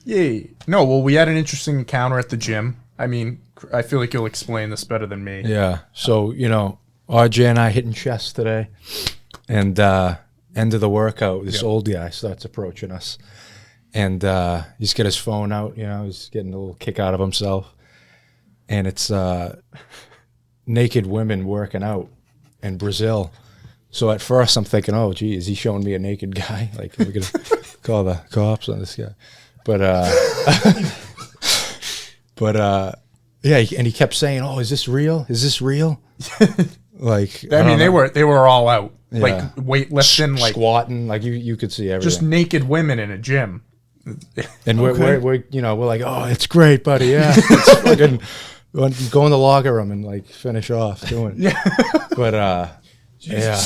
Yeah. No, well, we had an interesting encounter at the gym. I mean, I feel like you'll explain this better than me. Yeah. So, RJ and I hitting chest today. And end of the workout, this old guy starts approaching us. And he's got his phone out, he's getting a little kick out of himself. And it's naked women working out in Brazil. So at first I'm thinking, oh, gee, is he showing me a naked guy? Like, we're going to call the cops on this guy. But, yeah, and he kept saying, oh, is this real? Is this real? Like, I mean, they were all out. Yeah. Like, weightlifting, like squatting, like you could see everything. just naked women in a gym. And we're like, oh, it's great, buddy. Yeah. It's fucking go in the locker room and like finish off doing it. Yeah. But yeah.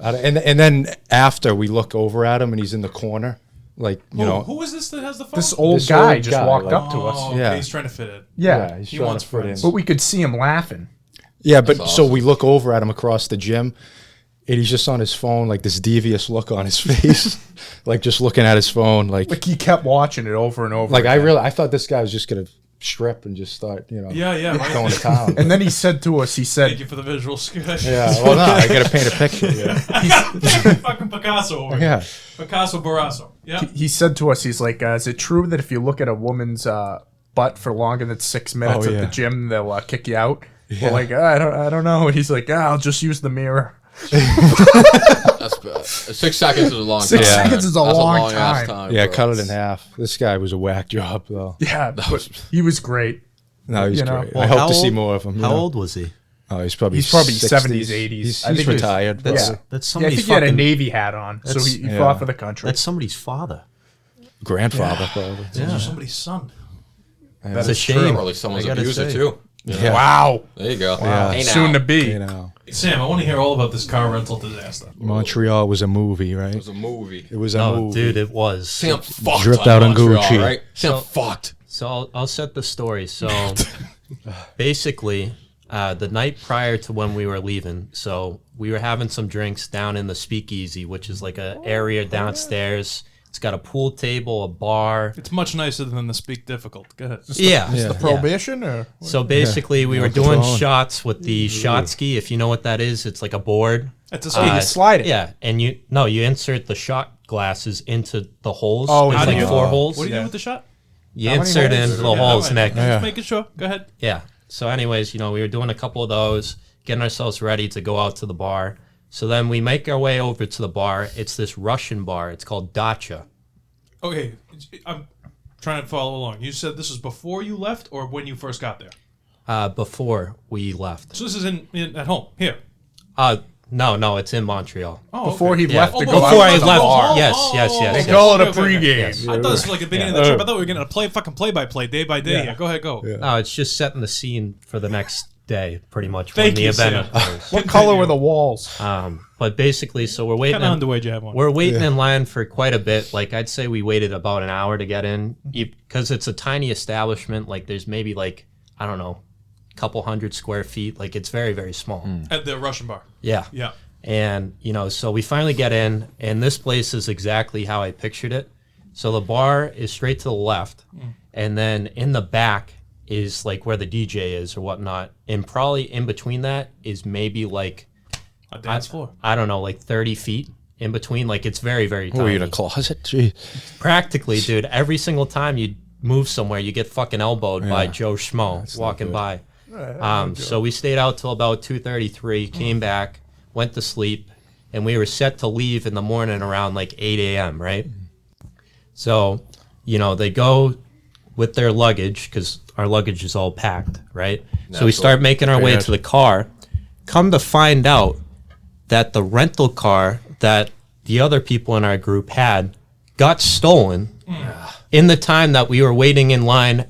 And then after we look over at him and he's in the corner, like, who is this that has the phone? This old guy just walked up to us. Oh, Yeah. he's trying to fit in. Yeah. he's He trying wants to fit friends. in. But we could see him laughing. Yeah, but That's so awesome. we look over at him across the gym, and he's just on his phone, like this devious look on his face, like just looking at his phone, like He kept watching it over and over. like again. I thought this guy was just gonna strip and just start, Yeah, right. going to town. And then he said to us, Thank you for the visual sketch. Yeah, well, no, I gotta paint a picture. Yeah, Fucking Picasso over here. yeah. Picasso Barrasso. Yeah. he said to us, he's like, is it true that if you look at a woman's butt for longer than 6 minutes Oh, at yeah. the gym, they'll kick you out? Yeah. We're like, I don't know. And he's like, I'll just use the mirror. That's bad. 6 seconds is a long time. 6 Yeah. seconds is a That's long a long ass time. time. Yeah, bro. cut it in half. This guy was a whack job, though. Yeah, but he was great. No, he's You know, great. well, I hope how to see old- more of him. How old was he? Oh, he's probably 70s, 80s. He's I think he was- retired. That's Yeah. that's Yeah, I somebody's think he had a fucking. Navy hat on, so he Yeah. fought for the country. That's somebody's father. Grandfather, probably. Yeah. Somebody's son. It's a is shame. true. Or at least someone's I gotta abuser, say. too. Yeah. Wow. There you go. Wow. Hey, now. Soon to be. Sam, I want to hear all about this car rental disaster. Montreal was a movie, right? It was a movie. It was a No, movie. dude, it was. Sam fucked Dripped on out on Montreal, Gucci. right? Sam So- fucked. So I'll set the story. So basically, the night prior to when we were leaving, so we were having some drinks down in the Speakeasy, which is like an area downstairs. It's got a pool table, a bar. It's much nicer than the Speak Difficult. Go ahead. Yeah. Is the prohibition or? So basically, we were doing shots with the shot ski. If you know what that is, it's like a board. It's a You speak. can slide it. Yeah, and you insert the shot glasses into the holes. Oh, There's how do like you- 4 holes. What do you do with the shot? You How many insert it holes? into the holes, Nick. Just making sure. Go ahead. Yeah. So anyways, we were doing a couple of those, getting ourselves ready to go out to the bar. So then we make our way over to the bar. It's this Russian bar. It's called Dacha. Okay, I'm trying to follow along. You said this was before you left or when you first got there? Before we left. So this is in at home, here. No, it's in Montreal. Oh, Before okay. he Yeah. left to go Before out I to the left. bar. Yes. They call it a Okay, okay. pregame. Yes. I thought this was like the beginning of the trip. I thought we were getting a fucking play-by-play, day by day. Here. Go ahead, go. No, it's just setting the scene for the next day, pretty much, Thank when the you, event Sam. occurs. What color were the walls? But basically, so we're What waiting. kind of underwear do you have on? We're waiting in line for quite a bit. Like, I'd say we waited about an hour to get in because it's a tiny establishment. Like, there's maybe I don't know, a couple hundred square feet. Like, it's very, very small. At the Russian bar. Yeah. Yeah. And, so we finally get in, and this place is exactly how I pictured it. So the bar is straight to the left, and then in the back is like where the DJ is or whatnot. And probably in between that is maybe A dance floor. I don't know, 30 feet in between. Like, it's very, very tiny. Were you in a closet? Gee. Practically, dude. Every single time you move somewhere, you get fucking elbowed by Joe Schmo walking by. So we stayed out till about 2:33, came back, went to sleep, and we were set to leave in the morning around 8 a.m., right? So, they go with their luggage, because our luggage is all packed, right? So we start making our way to the car. Come to find out that the rental car that the other people in our group had got stolen in the time that we were waiting in line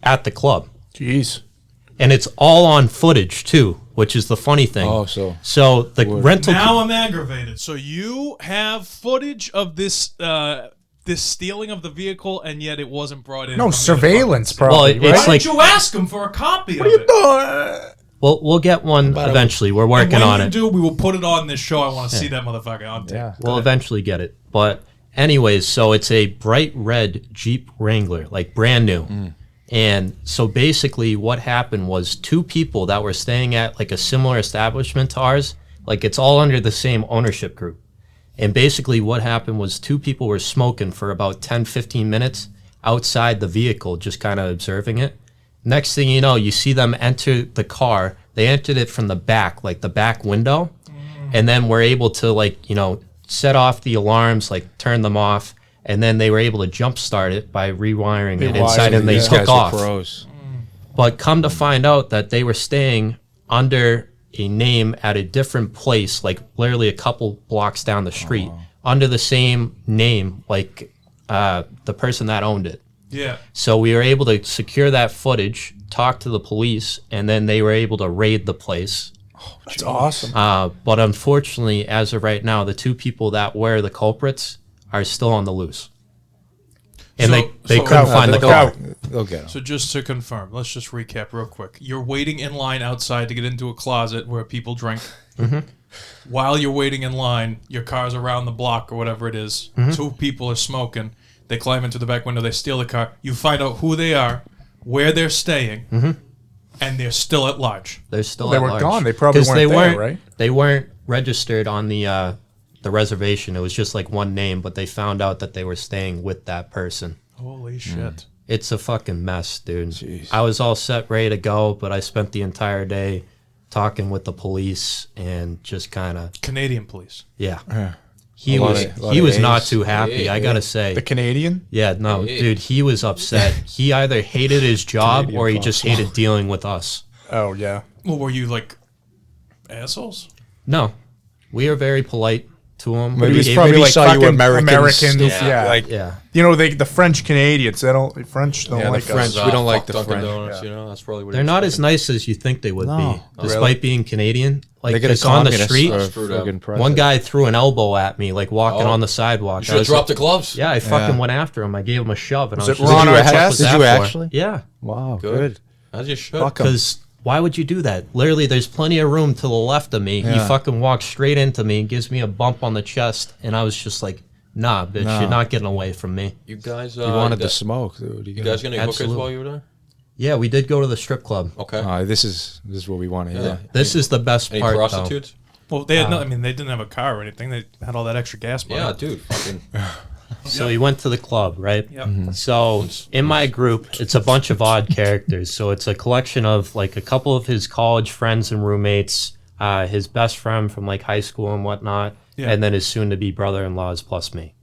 at the club. Jeez. And it's all on footage, too, which is the funny thing. Oh, So the rental Now I'm aggravated. So you have footage of this this stealing of the vehicle, and yet it wasn't brought in. No, from the surveillance, department. probably. Well, it's Why like- didn't you ask him for a copy of it? we'll get one eventually. We're And working when on you it. do, we will put it on this show. I want to see that motherfucker on tape. Yeah. We'll eventually get it. But Anyways, so it's a bright red Jeep Wrangler, like brand new. And so basically what happened was 2 people that were staying at like a similar establishment to ours, like it's all under the same ownership group. And basically what happened was 2 people were smoking for about 10, 15 minutes outside the vehicle, just kind of observing it. Next thing you know, you see them enter the car. They entered it from the back, like the back window. And then we're able to like, you know, set off the alarms, like turn them off. And then they were able to jump start it by rewiring it inside, and they took off. Pros. But come to find out that they were staying under a name at a different place, like literally a couple blocks down the street, under the same name, like the person that owned it. Yeah. So we were able to secure that footage, talk to the police, and then they were able to raid the place. That's awesome. But unfortunately, as of right now, the 2 people that were the culprits are still on the loose. And So- they so- couldn't find the car. They'll get 'em. So just to confirm, let's just recap real quick. You're waiting in line outside to get into a closet where people drink. While you're waiting in line, your car's around the block or whatever it is. 2 people are smoking. They climb into the back window. They steal the car. You find out who they are, where they're staying, and they're still at large. They're still They at were large. gone. They probably 'Cause weren't there, right? They weren't registered on the reservation. It was just like one name, but they found out that they were staying with that person. Holy shit. It's a fucking mess, dude. I was all set, ready to go, but I spent the entire day talking with the police and just kind of, Canadian police. yeah. A lot He of was not A's. too happy, I gotta say. The Canadian? Yeah, no, dude, he was upset. He either hated his job Canadian or he just hated dealing with us. Oh, yeah. Well, were you like assholes? No, we are very polite to him. He We was gave- probably maybe like saw you fucking Americans. Americans. Yeah. Like, yeah. You know, the French Canadians, the French don't Yeah, the like French. us. We don't like the Dunkin' French. Donuts, you know, that's probably what They're not as nice as you think they would be, despite Really? being Canadian. Like, they get a it's on the communist street. or Screwed up. friggin' president. One guy threw an elbow at me, like walking Oh. on the sidewalk. You should have dropped the gloves. Yeah, I fucking Yeah. went after him. I gave him a shove, and Was I was it just Ron like, Artest? "What was Did that you for?" actually? Yeah, Wow, Good. good. As you should. Fuck 'em. because why would you do that? Literally, there's plenty of room to the left of me. He Yeah. fucking walks straight into me, gives me a bump on the chest, and I was just like, "Nah, bitch, No. you're not getting away from me." You guys, You wanted gu- to smoke, dude. You guys get any hookers Absolutely. while you were there? Yeah, we did go to the strip club. Okay. This is what we want to hear. This is the best Any part, though. prostitutes? Well, they had no. I mean, they didn't have a car or anything. They had all that extra gas money. Yeah, dude. Fucking. So we went to the club, right? Yep. So in my group, it's a bunch of odd characters. So it's a collection of like a couple of his college friends and roommates, his best friend from like high school and whatnot, Yeah. and then his soon-to-be brother-in-laws plus me.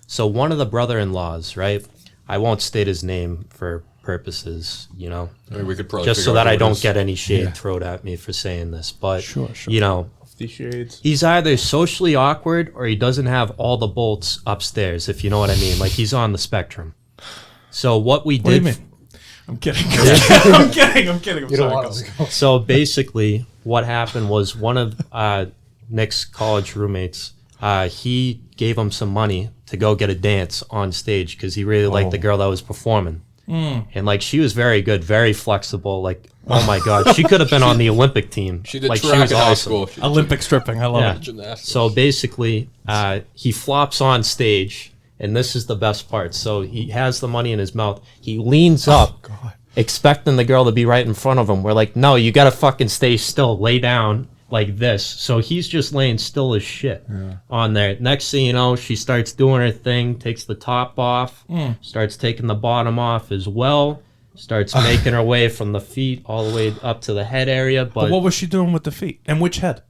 So one of the brother-in-laws, right? I won't state his name for purposes, you know, I mean, we could probably just so figure that out I who it don't is. get any shade thrown at me for saying this. But Sure. you know, The shades. he's either socially awkward or he doesn't have all the bolts upstairs, if you know what I mean. Like he's on the spectrum. So what we What do you did, mean? I'm kidding. I'm kidding. I'm kidding. I'm sorry. Go. so basically what happened was one of Nick's college roommates, he gave him some money to go get a dance on stage because he really liked the girl that was performing. And like she was very good, very flexible. Like, oh my god, she could have been on the Olympic team. She did like track in high school. She did Olympic stripping. I love Yeah. it. gymnastics. So basically, he flops on stage, and this is the best part. So he has the money in his mouth. He leans up, expecting the girl to be right in front of him. We're like, no, you got to fucking stay still, lay down like this. So he's just laying still as shit on there. Next thing you know, she starts doing her thing, takes the top off, starts taking the bottom off as well. Starts making her way from the feet all the way up to the head area. But what was she doing with the feet? And which head?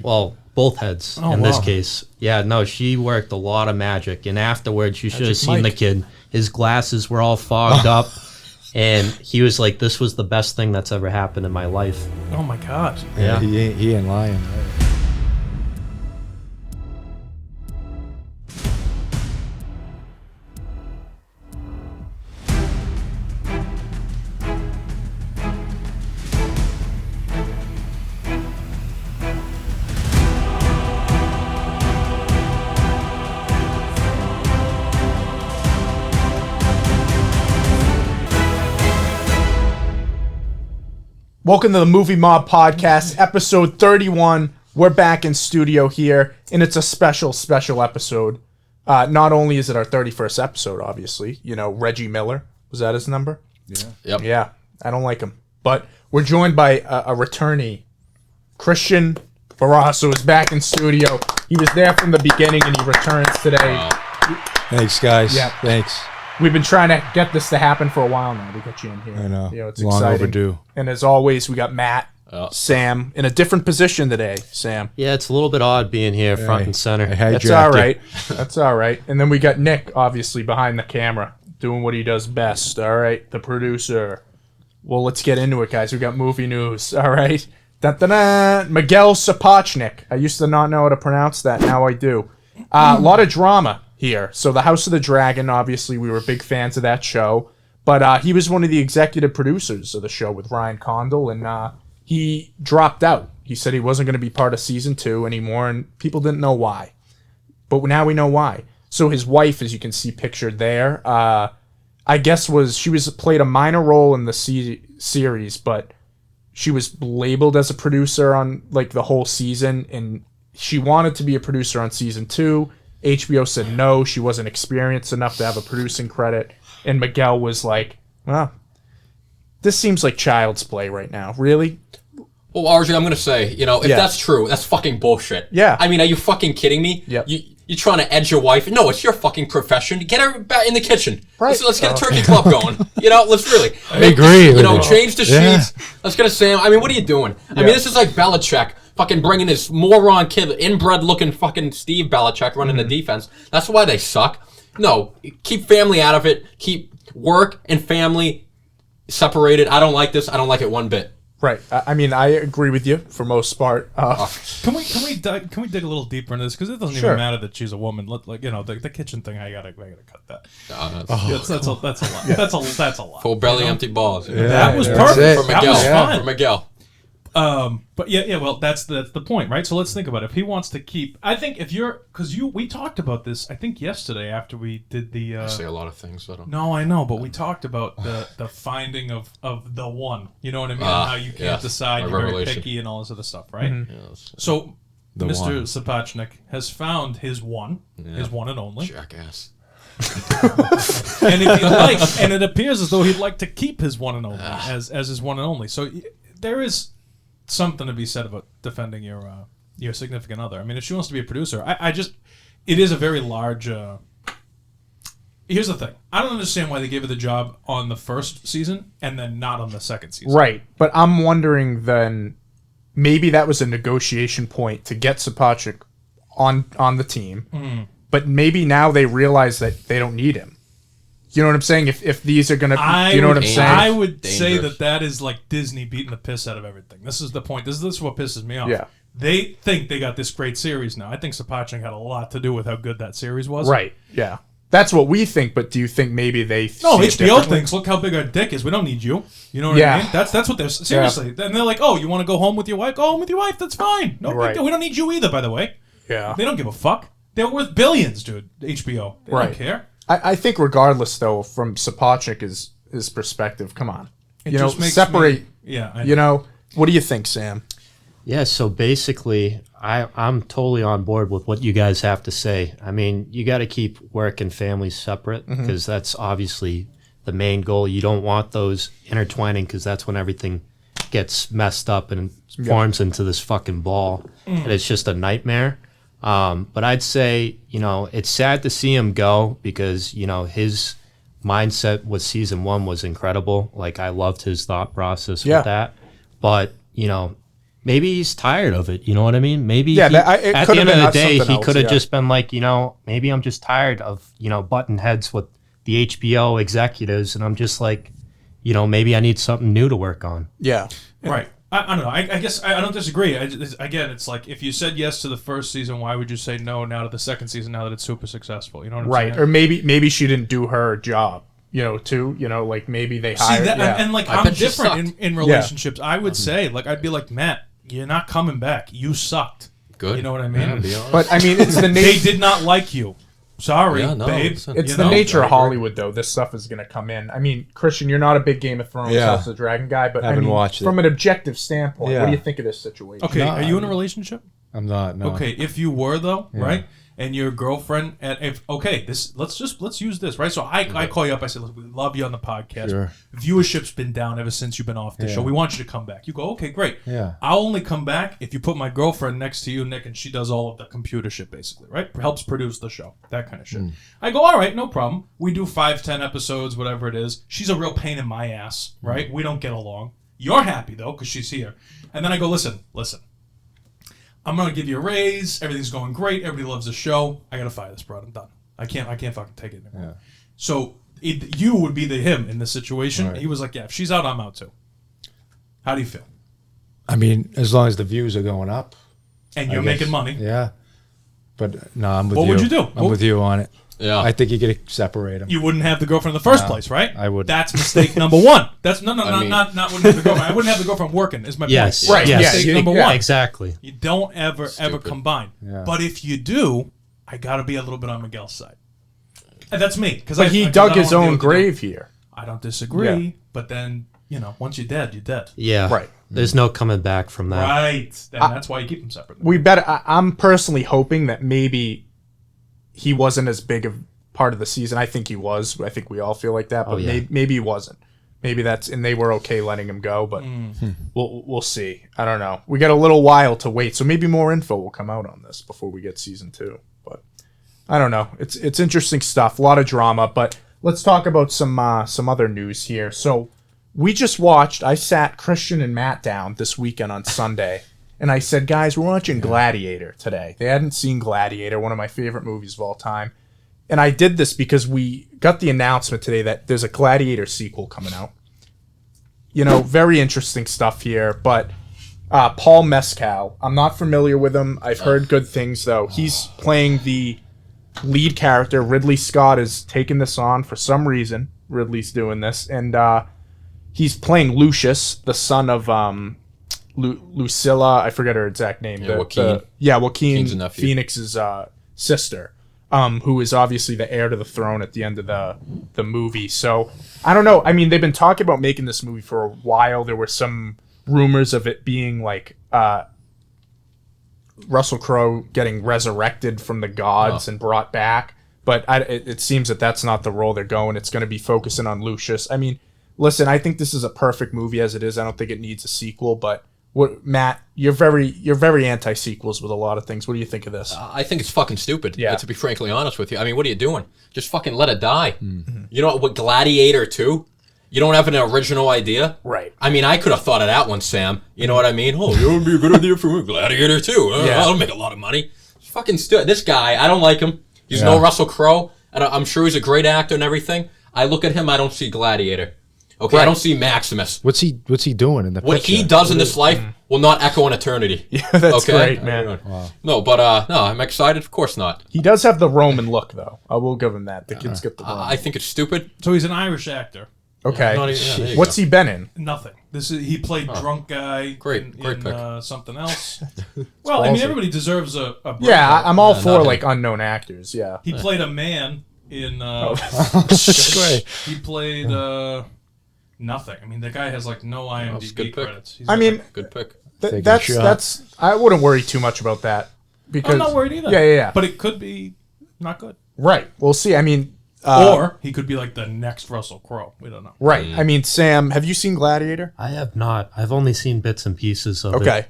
Well, both heads Oh, in this wow. case. Yeah, no, she worked a lot of magic. And afterwards, you should have Magic seen the Mike. kid. His glasses were all fogged up. And he was like, this was the best thing that's ever happened in my life. Oh my god. Yeah. He ain't lying. Right? Welcome to the Movie Mob Podcast, episode 31. We're back in studio here, and it's a special episode. Not only is it our 31st episode, obviously, Reggie Miller, was that his number? Yeah. Yep. Yeah, I don't like him. But we're joined by a returnee. Christian Barrasso is back in studio. He was there from the beginning, and he returns today. Wow. Thanks, guys. Yeah. Thanks. We've been trying to get this to happen for a while now to get you in here. I know. It's Long exciting. overdue. And as always, we got Matt, Sam, in a different position today. Sam. Yeah, it's a little bit odd being here front and center. That's all right. That's all right. And then we got Nick, obviously, behind the camera, doing what he does best. All right, the producer. Well, let's get into it, guys. We got movie news. All right. Dun-dun-dun. Miguel Sapochnik. I used to not know how to pronounce that. Now I do. A lot of drama here. So the House of the Dragon, obviously, we were big fans of that show. But he was one of the executive producers of the show with Ryan Condal, and he dropped out. He said he wasn't going to be part of season 2 anymore, and people didn't know why. But now we know why. So his wife, as you can see pictured there, I guess she played a minor role in the series, but she was labeled as a producer on like the whole season, and she wanted to be a producer on season 2. HBO said no, she wasn't experienced enough to have a producing credit, and Miguel was like, well, this seems like child's play right now. Really? Well, RJ, I'm going to say, if that's true, that's fucking bullshit. Yeah. I mean, are you fucking kidding me? Yep. You're trying to edge your wife? No, it's your fucking profession. Get her back in the kitchen. Right. Let's get a turkey club going. Let's really. I agree. Change the sheets. Let's get a Sam. I mean, what are you doing? I mean, this is like Belichick fucking bringing his moron kid, inbred-looking fucking Steve Belichick running the defense. That's why they suck. No, keep family out of it. Keep work and family separated. I don't like this. I don't like it one bit. Right. I mean, I agree with you for most part. Can we dig a little deeper into this, because it doesn't even matter that she's a woman. The kitchen thing. I gotta cut that. That's a lot. That's a lot. Full belly, empty balls. That was perfect. For Miguel. That was fine. For Miguel. But yeah. Well, that's the point, right? So let's think about it. If he wants to keep, I think we talked about this. I think yesterday after we did the. I say a lot of things. No, I know, but we talked about the finding of the one. You know what I mean? How you can't decide. You're very picky and all this other stuff, right? Mm-hmm. Yes. So Mr. Sapochnik has found his one and only. Jackass. And if he'd like, and it appears as though he'd like to keep his one and only as his one and only. So there is something to be said about defending your significant other. I mean, if she wants to be a producer, it is a very large. Here's the thing: I don't understand why they gave her the job on the first season and then not on the second season. Right, but I'm wondering then, maybe that was a negotiation point to get Sapochnik on the team, but maybe now they realize that they don't need him. You know what I'm saying? If these are going to... You know what I'm saying? I would say that is like Disney beating the piss out of everything. This is the point. This is what pisses me off. Yeah. They think they got this great series now. I think Sapochnik had a lot to do with how good that series was. Right, yeah. That's what we think, but do you think maybe they... No, HBO thinks, look how big our dick is. We don't need you. You know what I mean? That's what they're... Seriously. Yeah. And they're like, oh, you want to go home with your wife? Go home with your wife. That's fine. No big deal. We don't need you either, by the way. Yeah. They don't give a fuck. They're worth billions, dude. HBO. They don't care. I think regardless, though, from Sapochnik's his perspective, come on. It just makes separate. Yeah. What do you think, Sam? Yeah, so basically, I'm totally on board with what you guys have to say. I mean, you got to keep work and family separate because that's obviously the main goal. You don't want those intertwining because that's when everything gets messed up and forms into this fucking ball. And it's just a nightmare. But I'd say, it's sad to see him go because, his mindset with season 1 was incredible. Like, I loved his thought process with that. But, maybe he's tired of it. You know what I mean? Maybe at the end of the day, he could have just been like, maybe I'm just tired of, butting heads with the HBO executives. And I'm just like, maybe I need something new to work on. Yeah. Right. I don't know. I guess I don't disagree. Again, it's like if you said yes to the first season, why would you say no now to the second season now that it's super successful? You know what I'm saying? Right. Or maybe she didn't do her job, too. Like maybe they hired... See, and like I'm different in relationships. I would say, like, I'd be like, Matt, you're not coming back. You sucked. Good. You know what I mean? But, I mean, it's the They did not like you. Sorry, babe. It's the nature of Hollywood, though. This stuff is going to come in. I mean, Christian, you're not a big Game of Thrones House of the Dragon guy, but I haven't watched it. From an objective standpoint, what do you think of this situation? Okay, are you in a relationship? I'm not. No. Okay, if you were though, right? And your girlfriend let's use this, right? So I call you up, I say, look, we love you on the podcast. Sure. Viewership's been down ever since you've been off the show. We want you to come back. You go, okay, great. Yeah. I'll only come back if you put my girlfriend next to you, Nick, and she does all of the computer shit basically, right? Helps produce the show. That kind of shit. I go, all right, no problem. We do 5-10 episodes, whatever it is. She's a real pain in my ass, right? We don't get along. You're happy though, because she's here. And then I go, listen. I'm gonna give you a raise. Everything's going great. Everybody loves the show. I gotta fire this broad. I'm done. I can't fucking take it anymore. Yeah. So you would be the him in this situation. Right. He was like, yeah, if she's out, I'm out too. How do you feel? I mean, as long as the views are going up. And you're making money. Yeah. But no, I'm with you. What would you do? I'm with you on it. Yeah. I think you got to separate them. You wouldn't have the girlfriend in the first place, right? I would. That's mistake number one. That's not mean- wouldn't have the girlfriend. I wouldn't have the girlfriend working. Is my Yes. point. Right, Yes. Mistake number one. Exactly. You don't ever combine. Yeah. But if you do, I gotta be a little bit on Miguel's side. And that's me, because But he dug his own grave here. I don't disagree, Yeah. but then once you're dead, you're dead. Yeah. Right. There's no coming back from that. Right. Then that's why you keep them separate. We better. I'm personally hoping that maybe he wasn't as big of part of the season. I think he was. I think we all feel like that, but maybe he wasn't. Maybe and they were okay letting him go, but we'll see. I don't know. We got a little while to wait, so maybe more info will come out on this before we get season 2. But I don't know. It's interesting stuff. A lot of drama, but let's talk about some other news here. So we just watched. I sat Christian and Matt down this weekend on Sunday, and I said, guys, we're watching Gladiator today. They hadn't seen Gladiator, one of my favorite movies of all time. And I did this because we got the announcement today that there's a Gladiator sequel coming out. Very interesting stuff here. But Paul Mescal, I'm not familiar with him. I've heard good things, though. He's playing the lead character. Ridley Scott is taking this on for some reason. Ridley's doing this. And he's playing Lucius, the son of Lucilla. I forget her exact name. Yeah, Joaquin. Joaquin Phoenix's sister. Who is obviously the heir to the throne at the end of the movie. So, I don't know. I mean, they've been talking about making this movie for a while. There were some rumors of it being like Russell Crowe getting resurrected from the gods and brought back. But it seems that that's not the role they're going. It's going to be focusing on Lucius. I mean, listen, I think this is a perfect movie as it is. I don't think it needs a sequel, but Matt, you're very anti-sequels with a lot of things. What do you think of this? I think it's fucking stupid, Yeah. to be frankly honest with you. I mean, what are you doing? Just fucking let it die. You know what, Gladiator 2? You don't have an original idea? Right. I mean, I could have thought of that one, Sam. You know what I mean? Oh, it would be a good idea for Gladiator 2. Yeah. That'll make a lot of money. Fucking this guy, I don't like him. He's no Russell Crowe. And I'm sure he's a great actor and everything. I look at him, I don't see Gladiator. Okay, Right. I don't see Maximus. What's he doing in the What picture? he does in this life will not echo in eternity. Yeah, that's Okay? great, man. No, but no, I'm excited. Of course not. He does have the Roman look, though. I will give him that. The kid's got the Roman. I think it's stupid. So he's an Irish actor. Okay. Not even- yeah, there you What's he been in? Nothing. He played drunk guy. Great pick. Something else. Well, I mean, everybody deserves a break. Yeah, I'm all for not like unknown actors. Yeah. He played a man in. That's great. He played nothing. I mean, the guy has like no That's a IMDb good pick. credits. He's I like- mean, Good pick. Take a that's shot. I wouldn't worry too much about that because I'm not worried either. Yeah. But it could be not good. Right. We'll see. I mean, Or he could be like the next Russell Crowe. We don't know. right. I mean, Sam, have you seen Gladiator? I have not. I've only seen bits and pieces of it. Okay.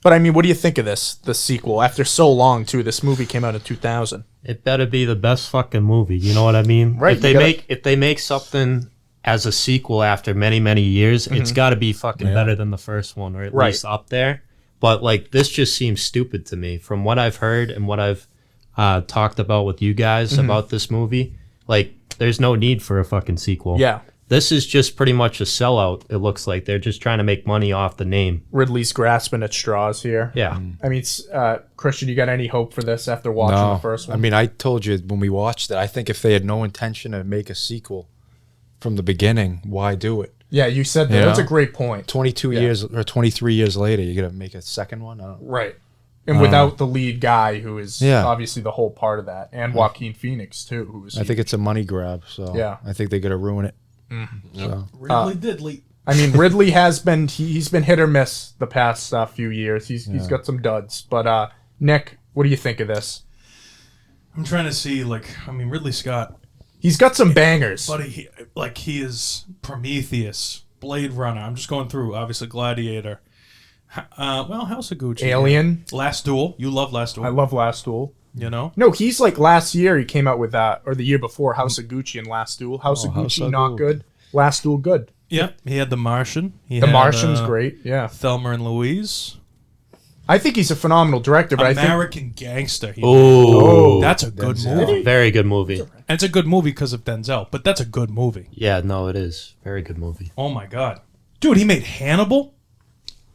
But I mean, what do you think of the sequel? After so long, too. This movie came out in 2000. It better be the best fucking movie. You know what I mean? Right, If they you gotta- if they make something as a sequel after many, many years, it's got to be fucking better than the first one, or at Right. least up there. But like, this just seems stupid to me from what I've heard and what I've talked about with you guys about this movie. Like, there's no need for a fucking sequel. Yeah. This is just pretty much a sellout. It looks like they're just trying to make money off the name. Ridley's grasping at straws here. Yeah. I mean, Christian, you got any hope for this after watching No, the first one? I mean, I told you when we watched it. I think if they had no intention to make a sequel from the beginning, why do it? yeah, you said that. Yeah. That's a great point. 22 years or 23 years later, you're gonna make a second one? I don't know. Right. And without the lead guy, who is Yeah. obviously the whole part of that, and Joaquin Phoenix too, who was. I think it's a money grab. So Yeah. I think they're gonna ruin it. So Ridley Diddley. I mean, Ridley has been he's been hit or miss the past few years. He's got some duds, but Nick, what do you think of this? I'm trying to see, Ridley Scott. He's got some bangers. But he is Prometheus, Blade Runner. I'm just going through, obviously, Gladiator. House of Gucci. Alien. Last Duel. You love Last Duel. I love Last Duel. You know? No, he's like last year he came out with that, or the year before, House of Gucci and Last Duel. House of Gucci, not good. Last Duel, good. Yeah, he had The Martian. The Martian's great, yeah. Thelma and Louise. I think he's a phenomenal director, but American Gangster. That's a good movie. Very good movie. And it's a good movie because of Denzel, but that's a good movie. Yeah, no, it is. Very good movie. Oh my God. Dude, he made Hannibal?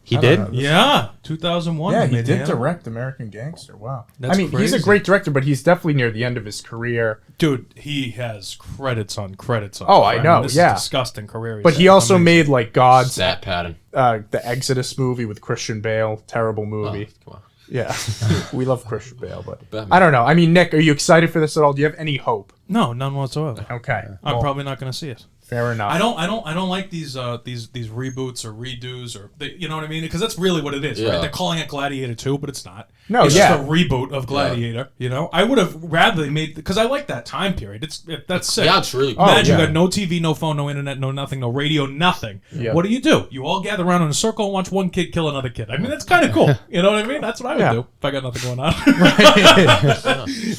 He did? Yeah, 2001. Yeah, he made did Hannibal. direct American Gangster. Wow. That's he's a crazy. great director, but he's definitely near the end of his career. Dude, he has credits on credits on. Oh, I know, this yeah. is a disgusting career. But he also made like God's Stat pattern. the Exodus movie with Christian Bale. Terrible movie. Come on. Yeah, we love Christian Bale, but Batman. I don't know. I mean, Nick, are you excited for this at all? Do you have any hope? No, none whatsoever. Okay, I'm probably not going to see it. fair enough. I don't like these reboots or redos or you know what I mean, because that's really what it is, Yeah. right? They're calling it Gladiator 2, but it's not. No, it's yeah. just a reboot of Gladiator. You know, I would have rather they made because I like that time period. That's sick. Yeah, it's really cool. Imagine yeah. you got no TV, no phone, no internet, no nothing, no radio, nothing. Yeah. What do? You all gather around in a circle and watch one kid kill another kid. I mean, that's kind of cool. You know what I mean? That's what I would Yeah. do if I got nothing going on.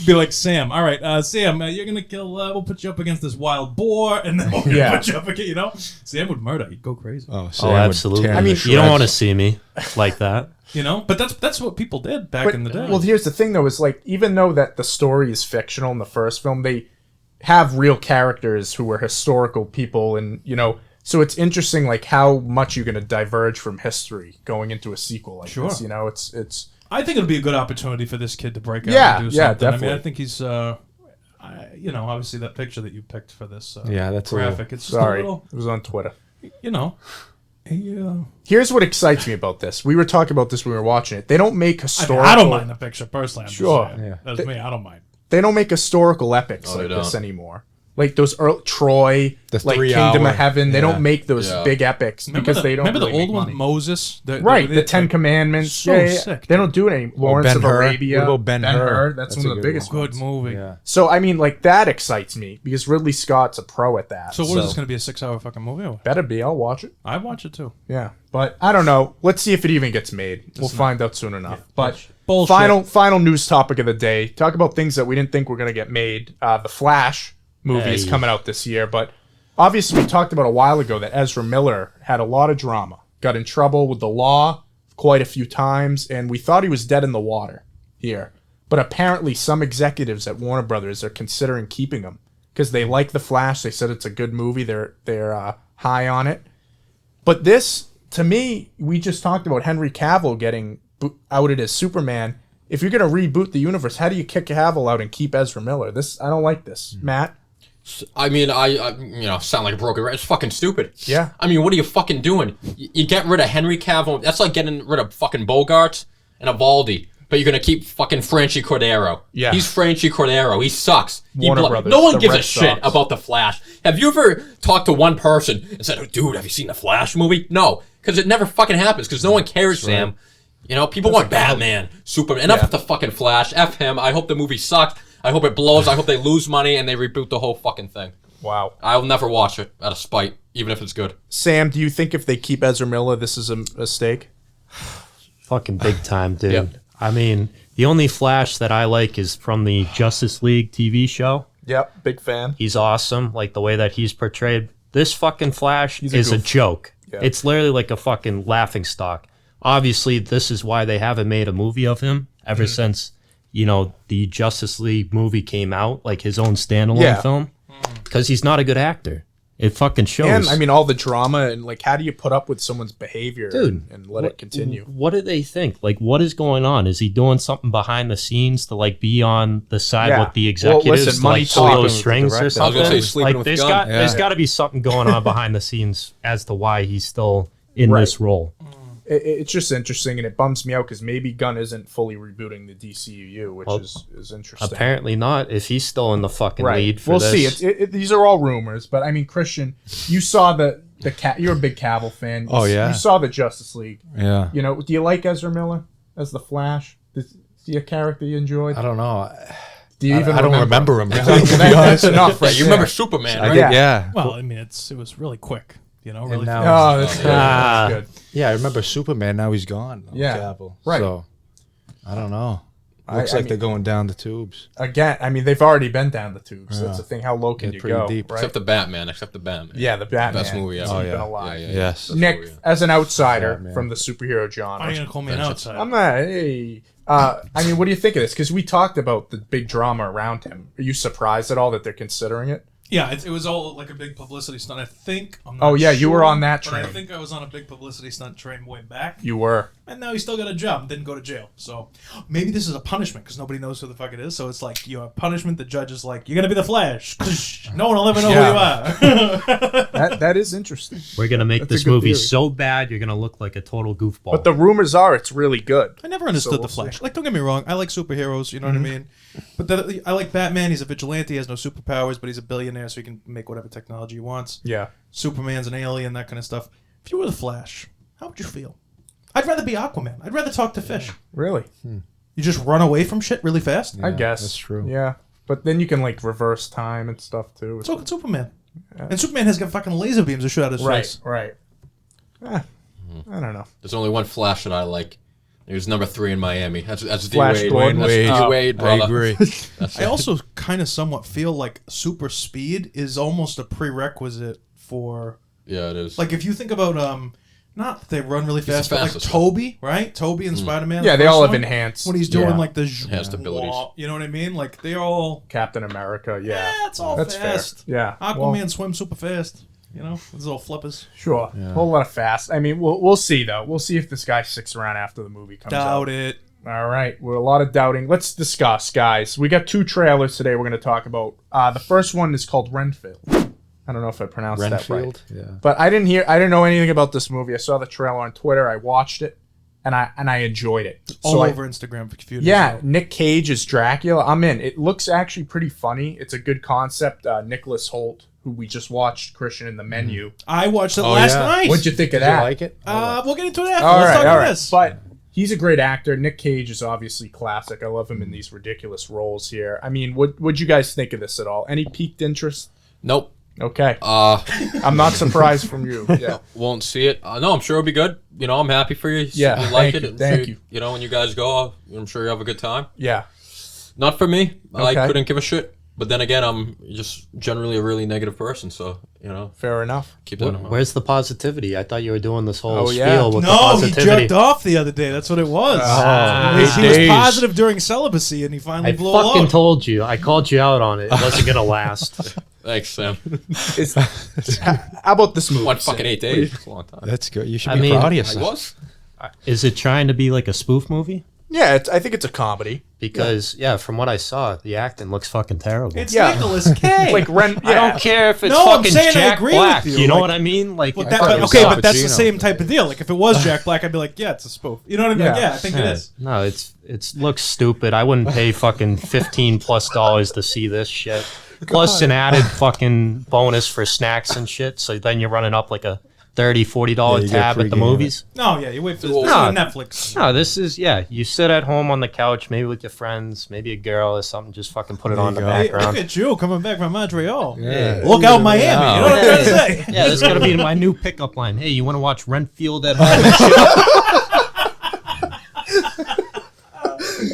Be like, Sam. All right, Sam, you're gonna kill. We'll put you up against this wild boar, and then we'll put you up against. You know, Sam would murder. He'd go crazy. Oh, Oh, absolutely. I mean, you don't want to see me like that. You know, but that's what people did back in the day. Well, here's the thing, though, is like even though that the story is fictional in the first film, they have real characters who were historical people, and so it's interesting, like how much you're going to diverge from history going into a sequel like this. You know, it's. I think it'll be a good opportunity for this kid to break out Yeah, and do yeah, something. I mean, definitely. I think he's, obviously that picture that you picked for this that's graphic. It's just Sorry, a little, it was on Twitter. Here's what excites me about this. We were talking about this when we were watching it. They don't make historical. I don't mind the picture personally. I'm Sure. just saying. Yeah. That's me. I don't mind. They don't make historical epics No, like they this don't. anymore. Like those early Troy, The like 3 Kingdom hour. of Heaven. They Yeah. don't make those Yeah. big epics because they don't. Remember really the old make one, money. Moses? Right, the Ten Commandments. So yeah, sick, They don't do it anymore. Lawrence of Ben-Hur. Arabia. What about Ben-Hur? That's That's one a of the good biggest Good ones. movie. Yeah. So I mean, like that excites me because Ridley Scott's a pro at that. So what is this going to be, a 6-hour fucking movie? Or? Better be. I'll watch it. I watch it too. Yeah, but I don't know. Let's see if it even gets made. We'll find out soon enough. But Bullshit. final news topic of the day. Talk about things that we didn't think were going to get made. The Flash movie is Hey. coming out this year, but obviously we talked about a while ago that Ezra Miller had a lot of drama, got in trouble with the law quite a few times, and we thought he was dead in the water here. But apparently some executives at Warner Brothers are considering keeping him because they like The Flash. They said it's a good movie. They're high on it. But this, to me, we just talked about Henry Cavill getting outed as Superman. If you're going to reboot the universe, how do you kick Cavill out and keep Ezra Miller? I don't like this. Matt? I mean, I sound like a broken record. It's fucking stupid. Yeah. I mean, what are you fucking doing? You get rid of Henry Cavill. That's like getting rid of fucking Bogarts and Evaldi. But you're going to keep fucking Franchi Cordero. Yeah. He's Franchi Cordero. He sucks. Warner Brothers. No one The gives Red a shit Sox. about The Flash. Have you ever talked to one person and said, oh, dude, have you seen The Flash movie? No. Because it never fucking happens. Because no one cares, Sam. You know, people want Batman, Superman. Enough with the fucking Flash. F him. I hope the movie sucks. I hope it blows. I hope they lose money and they reboot the whole fucking thing. Wow. I'll never watch it out of spite, even if it's good. Sam, do you think if they keep Ezra Miller, this is a mistake? Fucking big time, dude. Yep. I mean, the only Flash that I like is from the Justice League TV show. Yep, big fan. He's awesome, like the way that he's portrayed. This fucking Flash is a goof. joke. Yeah. It's literally like a fucking laughing stock. Obviously, this is why they haven't made a movie of him ever since, the Justice League movie came out, like his own standalone film. Because he's not a good actor. It fucking shows. And, I mean, all the drama and, like, how do you put up with someone's behavior and let it continue? What do they think? Like, what is going on? Is he doing something behind the scenes to, like, be on the side Yeah. with the executives, listen, to, money like, pull talking those with the strings or director. I was something? gonna say sleeping Like, with there's gun. there's got to be something going on behind the scenes as to why he's still in Right. this role. It's just interesting, and it bums me out because maybe Gunn isn't fully rebooting the DCU, which is interesting. Apparently not. If he's still in the fucking lead for we'll this. see. These are all rumors, but I mean, Christian, you saw the you're a big Cavill fan. You, Oh, yeah. You saw the Justice League. Yeah. Do you like Ezra Miller as the Flash? Does Do you a character you enjoyed? I don't know. Do you even I don't remember him. Really, to be That's honest. enough, right? You remember Superman, I right? did, yeah. Well, I mean, it was really quick. You know, really. now- fast. Oh, that's good. Ah. That's good. Yeah, I remember Superman. Now he's gone. Yeah, Cavill. right. So, I don't know. Looks I like mean- they're going down the tubes. Again, I mean, they've already been down the tubes. Yeah. That's the thing. How low can Get you pretty go? deep. Right? Except the Batman. Yeah, the Batman. Best movie ever. He's Oh, been yeah. alive. Yes. Nick, as an outsider Batman. from the superhero genre, Why are you gonna call me an Friendship. outsider? I'm not. Hey, I mean, what do you think of this? Because we talked about the big drama around him. Are you surprised at all that they're considering it? Yeah, it was all like a big publicity stunt. I think. I'm not Oh, yeah, you were sure, on that but I train. think I was on a big publicity stunt train way back. You were. And now he still got a job and didn't go to jail. So maybe this is a punishment because nobody knows who the fuck it is. So it's like you have punishment. The judge is like, "You're gonna be the Flash." No one will ever know who you are. That is interesting. We're gonna make That's a this good movie theory. so bad you're gonna look like a total goofball. But the rumors are it's really good. I never understood So we'll the Flash. Like, don't get me wrong, I like superheroes. You know what I mean? But I like Batman. He's a vigilante. He has no superpowers, but he's a billionaire, so he can make whatever technology he wants. Yeah. Superman's an alien, that kind of stuff. If you were the Flash, how would you feel? I'd rather be Aquaman. I'd rather talk to fish. Really? You just run away from shit really fast. I guess that's true. Yeah, but then you can like reverse time and stuff too. So can Superman. And Superman has got fucking laser beams that shoot out his Right. face. Right. I don't know. There's only one Flash that I like. He was number 3 in Miami. That's Flash D-Wade. Gordon. That's Wade. D-Wade, brother. I agree. I also kind of somewhat feel like super speed is almost a prerequisite for Yeah, it is. like if you think about not that they run really the fast, but like fastest. Toby, right? Toby and Spider-Man. Yeah, the they first all have one, enhanced. when he's doing yeah. like the Enhanced abilities. You know what I mean? Like they all Captain America. Yeah, yeah, it's all that's fast. fair. Yeah, Aquaman well, swims super fast. You know, with his little flippers. sure, a whole lot of fast. I mean, we'll see though. We'll see if this guy sticks around after the movie comes out. Doubt it. All right, we're a lot of doubting. Let's discuss, guys. We got 2 trailers today. We're going to talk about. The first one is called Renfield. I don't know if I pronounced that right. Renfield. Yeah. But I didn't know anything about this movie. I saw the trailer on Twitter. I watched it, and I enjoyed it. All I- over Instagram for a few days Yeah, ago. Nick Cage is Dracula. I'm in. It looks actually pretty funny. It's a good concept. Nicholas Hoult, who we just watched, Christian in the menu. I watched it Oh, last yeah. night. What'd you think of Did that? you like it? We'll get into it after. All Let's talk right, all about right. this. But he's a great actor. Nick Cage is obviously classic. I love him in these ridiculous roles here. I mean, what'd you guys think of this at all? Any piqued interest? Nope. Okay. I'm not surprised from you. Yeah. Won't see it. No, I'm sure it'll be good. You know, I'm happy for you. Yeah, You like thank it. you, I'm thank sure you. You know, when you guys go, I'm sure you have a good time. Yeah. Not for me. I Okay. couldn't give a shit. But then again, I'm just generally a really negative person. So, you know, Fair enough. keep that in mind. Where's the positivity? I thought you were doing this whole Oh, yeah. spiel with the No, he positivity. jerked off the other day. That's what it was. Oh, he was days. positive during celibacy, and he finally I blew fucking up. told you. I called you out on it. It wasn't gonna last. Thanks, Sam. How about this movie? One fucking 8 days. That's a long time. That's good. You should I be mean, proud of I yourself. was. Is it trying to be like a spoof movie? Yeah, I think it's a comedy. Because from what I saw, the acting looks fucking terrible. It's Yeah. Nicolas Cage. Like Ren. I Yeah. don't care if it's No, I'm fucking saying I Jack agree Black. with you. know Like- what I mean? Like, But I that, thought it but, was okay, Al but that's the Pacino. same type of deal. Like if it was Jack Black, I'd be like, yeah, it's a spoof. You know what I mean? Yeah. Like, yeah, I think it is. No, it looks stupid. I wouldn't pay fucking $15+ to see this shit. Plus an added fucking bonus for snacks and shit. So then you're running up like a $30-$40 Yeah, you get tab at the pregame. movies. No, yeah, you wait for this. No. This is on Netflix. No, this is you sit at home on the couch, maybe with your friends, maybe a girl or something. Just fucking put it There on you the go. Hey, background. look at you coming back from Montreal. Yeah. Look out, Miami. You know what I'm trying to say? Yeah, this is gonna be my new pickup line. Hey, you want to watch Renfield at home? and shit?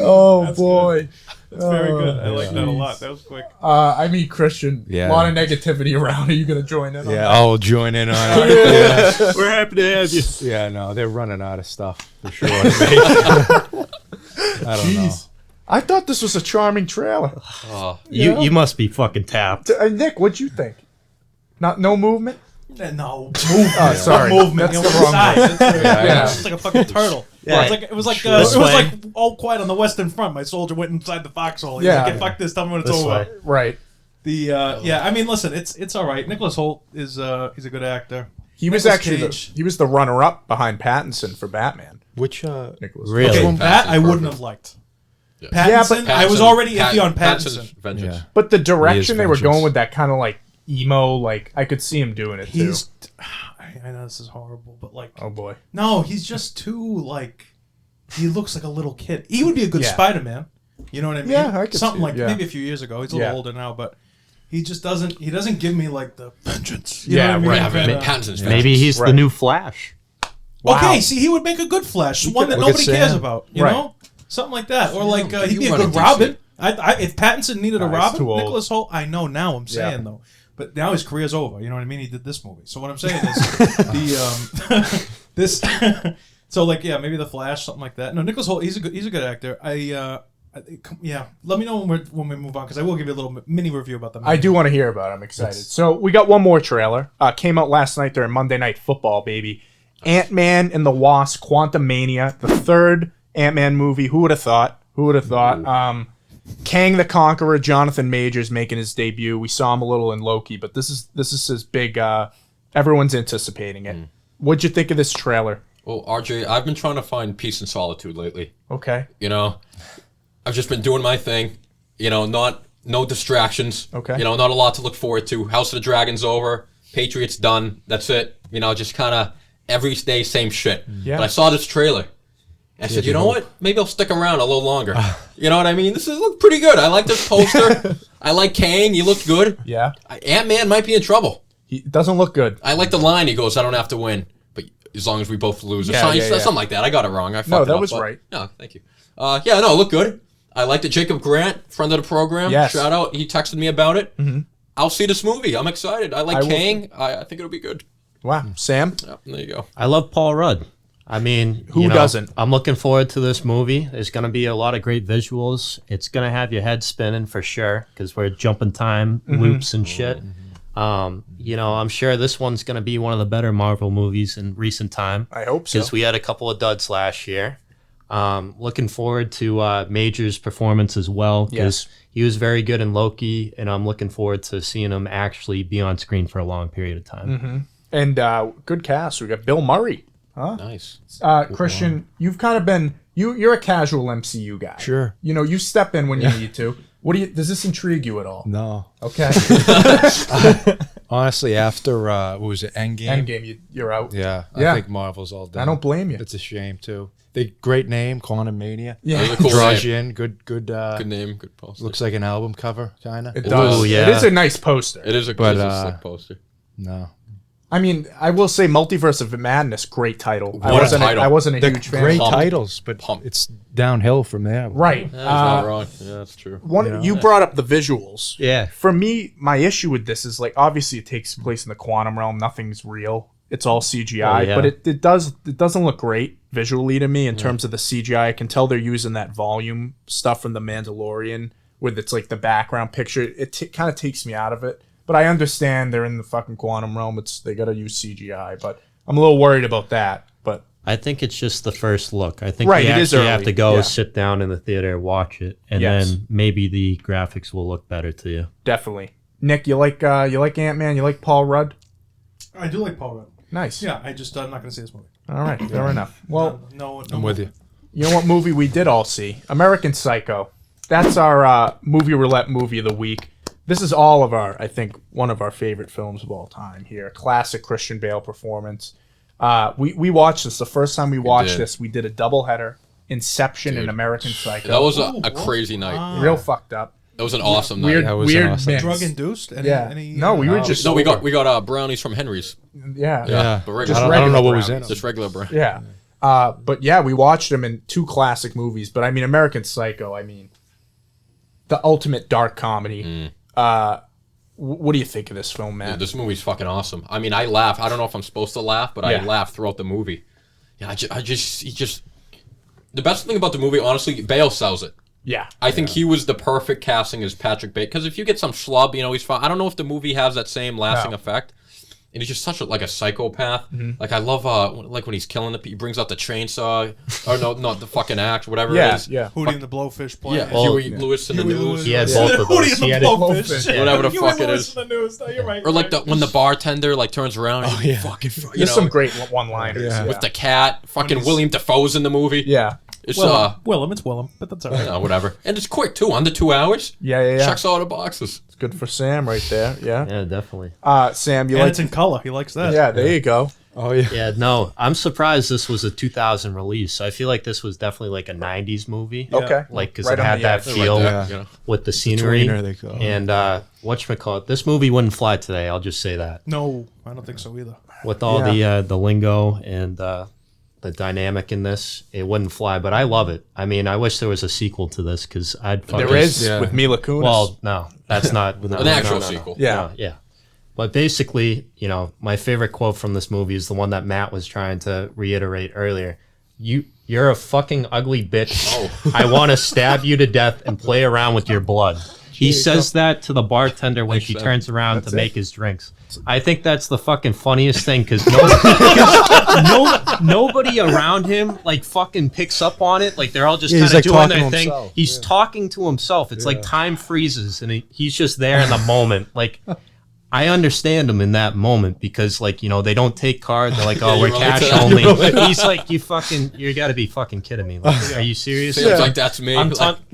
Oh boy. That's very good. I like that a lot. That was quick. I mean, Christian. Yeah. A lot of negativity around. Are you gonna join in? On Yeah, I'll join in on it. Yeah. We're happy to have you. Yeah, no, they're running out of stuff for sure. I don't know. Jeez. I thought this was a charming trailer. Oh, You you must be fucking tapped. Nick, what'd you think? No movement. No, Oh, sorry. movement. That's the the wrong side. one. It's like, Yeah. it's like a fucking turtle. Yeah. It was like This way. all quiet on the Western Front. My soldier went inside the foxhole. He's Yeah. like, hey, fuck this. Tell me when it's This over. way. Right. I mean, listen, it's all right. Nicholas Hoult is he's a good actor. He was Nicolas actually Cage. he was the runner-up behind Pattinson for Batman. Which Nicholas. Really? Okay, that I wouldn't perfect. have liked. Yeah. Pattinson, I was already iffy on Pattinson's Pattinson. Vengeance. Yeah. But the direction they were vengeance. going with that kind of like emo, like I could see him doing it too. I know this is horrible, but like, Oh boy. no, he's just too like. he looks like a little kid. He would be a good Yeah. Spider-Man. You know what I mean? Yeah, I could something see like it, yeah. maybe a few years ago. He's a little older now, but he just doesn't. He doesn't give me like the vengeance. You know what I mean? right. Yeah, Kinda- Pattinson's Maybe he's the Right. new Flash. Wow. Okay, see, he would make a good Flash, one that look at nobody cares Sam. about. You Right. know, something like that, or like but he'd be you a wanna good do Robin. If Pattinson needed a Nah, he's Robin, too old. Nicholas Holt. I know now. I'm saying Yeah. though, but now his career's over. You know what I mean? He did this movie. So what I'm saying is the this. So like maybe the Flash, something like that. No, Nicholas Holt. He's a good actor. Let me know when we move on because I will give you a little mini review about them. I do want to hear about it. I'm excited. So we got one more trailer. Came out last night during Monday Night Football, baby. Ant-Man and the Wasp, Quantumania, the third Ant-Man movie. Who would have thought? Kang the Conqueror, Jonathan Majors making his debut. We saw him a little in Loki, but this is his big. Everyone's anticipating it. What'd you think of this trailer? Well, RJ, I've been trying to find peace and solitude lately. Okay. You know, I've just been doing my thing. You know, no distractions. Okay. You know, not a lot to look forward to. House of the Dragon's over. Patriots done. That's it. You know, just kind of every day same shit. Yeah. But I saw this trailer. I said, you know what? Maybe I'll stick around a little longer. You know what I mean? This look pretty good. I like this poster. I like Kang. He looked good. Yeah. Ant-Man might be in trouble. He doesn't look good. I like the line. He goes, I don't have to win, but as long as we both lose. Or Yeah, something, yeah, yeah. something like that. I got it wrong. I fucked No, it that up, was but- right. No, thank you. It looked good. I liked it. Jacob Grant, friend of the program. Yes. Shout out. He texted me about it. Mm-hmm. I'll see this movie. I'm excited. I like Kang. I think it'll be good. Wow. Sam? Yep, there you go. I love Paul Rudd. I mean, Who doesn't? I'm looking forward to this movie. There's going to be a lot of great visuals. It's going to have your head spinning for sure because we're jumping time loops and shit. I'm sure this one's going to be one of the better Marvel movies in recent time. I hope so. Because we had a couple of duds last year. Looking forward to Major's performance as well because he was very good in Loki, and I'm looking forward to seeing him actually be on screen for a long period of time. And good cast. We got Bill Murray. Nice. Christian, you've kind of been you're a casual MCU guy. Sure. You know, you step in when you need to. Does this intrigue you at all? No. Okay. Honestly, after what was it, Endgame? Endgame, you're out. Yeah, Yeah. I think Marvel's all done. I don't blame you. It's a shame too. Great name, Quantumania. Yeah. That was a cool Draws name. you in. Good. Good name. Good poster. Looks like an album cover, kind of. It does. Ooh, yeah. It is a nice poster. It is a sick poster. No. I mean, I will say Multiverse of Madness, great title. What a title. I wasn't a They're huge fan. great Pumped. titles, but Pumped. it's downhill from there. Right. That's not wrong. Yeah, that's true. You brought up the visuals. Yeah. For me, my issue with this is like obviously it takes place in the quantum realm. Nothing's real. It's all CGI, Oh, yeah. but it doesn't look great visually to me in terms of the CGI. I can tell they're using that volume stuff from The Mandalorian with it's like the background picture. It kind of takes me out of it. But I understand they're in the fucking quantum realm. They got to use CGI, but I'm a little worried about that. But I think it's just the first look. I think Right, you it is actually have early, to go yeah. sit down in the theater, watch it, and Yes. then maybe the graphics will look better to you. definitely, Nick, you like Ant-Man? You like Paul Rudd? I do like Paul Rudd. Nice. Yeah, I'm not going to see this movie. All right. Fair enough. Well, No, I'm with you. you know what movie we did all see? American Psycho. That's our movie roulette movie of the week. This is I think, one of our favorite films of all time here. Classic Christian Bale performance. We watched this. The first time we watched did. this, we did a doubleheader. Inception and American Psycho. That was a crazy night. real fucked up. That was an awesome night. Weird, That was weird awesome. mix. Drug induced? No, we were just No, we sober. got brownies from Henry's. Yeah. Yeah. The I regular, don't, I don't know what regular was in brownies. them. just regular brown. Yeah. But yeah, we watched them in two classic movies. But I mean, American Psycho, the ultimate dark comedy. What do you think of this film, man? Dude, this movie's fucking awesome. I mean, I laugh. I don't know if I'm supposed to laugh, but Yeah. I laugh throughout the movie. Yeah, he just. The best thing about the movie, honestly, Bale sells it. Yeah. I think he was the perfect casting as Patrick Bateman. Because if you get some schlub, he's fine. I don't know if the movie has that same lasting No. effect. And he's just such a psychopath. Like I love like when he's killing the he brings out the chainsaw or no, not the fucking axe, whatever it is. Yeah. Hootie and the Blowfish play. Yeah, Well, Huey Lewis and the Huey news. Lewis. He had Yeah. both of Hootie those. and He the had Blowfish. Whatever the Huey fuck it Lewis is. and the news. No, you're right. Or like when the bartender turns around and yeah. fucking There's some great one-liners. Yeah. with the cat. Fucking he's- William Dafoe's in the movie. Yeah. It's Willem, it's Willem, but that's all right. whatever. And it's quick too, under 2 hours. Yeah. Checks all the boxes. It's good for Sam right there. Yeah. Yeah, definitely. Sam, you And like? it's in color. He likes that. Yeah. There you go. Oh yeah. Yeah, no, I'm surprised this was a 2000 release. I feel like this was definitely like a 90s movie. Okay. Like, because Right it on had the that edge. feel Yeah. with the scenery. tweener, they call it. And whatchamacallit, this movie wouldn't fly today. I'll just say that. No, I don't think so either. With all the lingo and the dynamic in this, it wouldn't fly. But I love it. I mean, I wish there was a sequel to this because I'd fucking... There is Yeah. with Mila Kunis. Well, no, that's not... no, An actual sequel. yeah. yeah. But basically, you know, my favorite quote from this movie is the one that Matt was trying to reiterate earlier. You're a fucking ugly bitch. Oh. I want to stab you to death and play around with your blood. He says that to the bartender when she turns around to make his drinks. I think that's the fucking funniest thing because nobody around him like fucking picks up on it. Like they're all just kind of like doing talking their to thing. himself. He's talking to himself. It's like time freezes and he's just there in the moment. Like I understand him in that moment because, like, you know, they don't take cards. They're like, oh, we're cash only. He's like, you got to be fucking kidding me. Like, are you serious? Seems like that's me.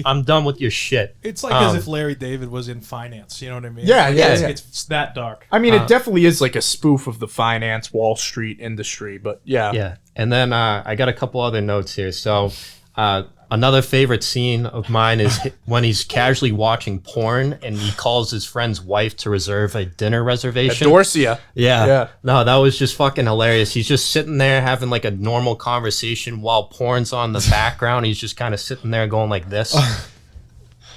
I'm done with your shit. It's like as if Larry David was in finance. You know what I mean? Yeah, yeah, yeah. It's that dark. I mean, it definitely is like a spoof of the finance Wall Street industry, but yeah. Yeah. And then I got a couple other notes here. So another favorite scene of mine is when he's casually watching porn and he calls his friend's wife to reserve a dinner reservation. Dorcia. Yeah. Yeah. No, that was just fucking hilarious. He's just sitting there having like a normal conversation while porn's on the background. He's just kind of sitting there going like this.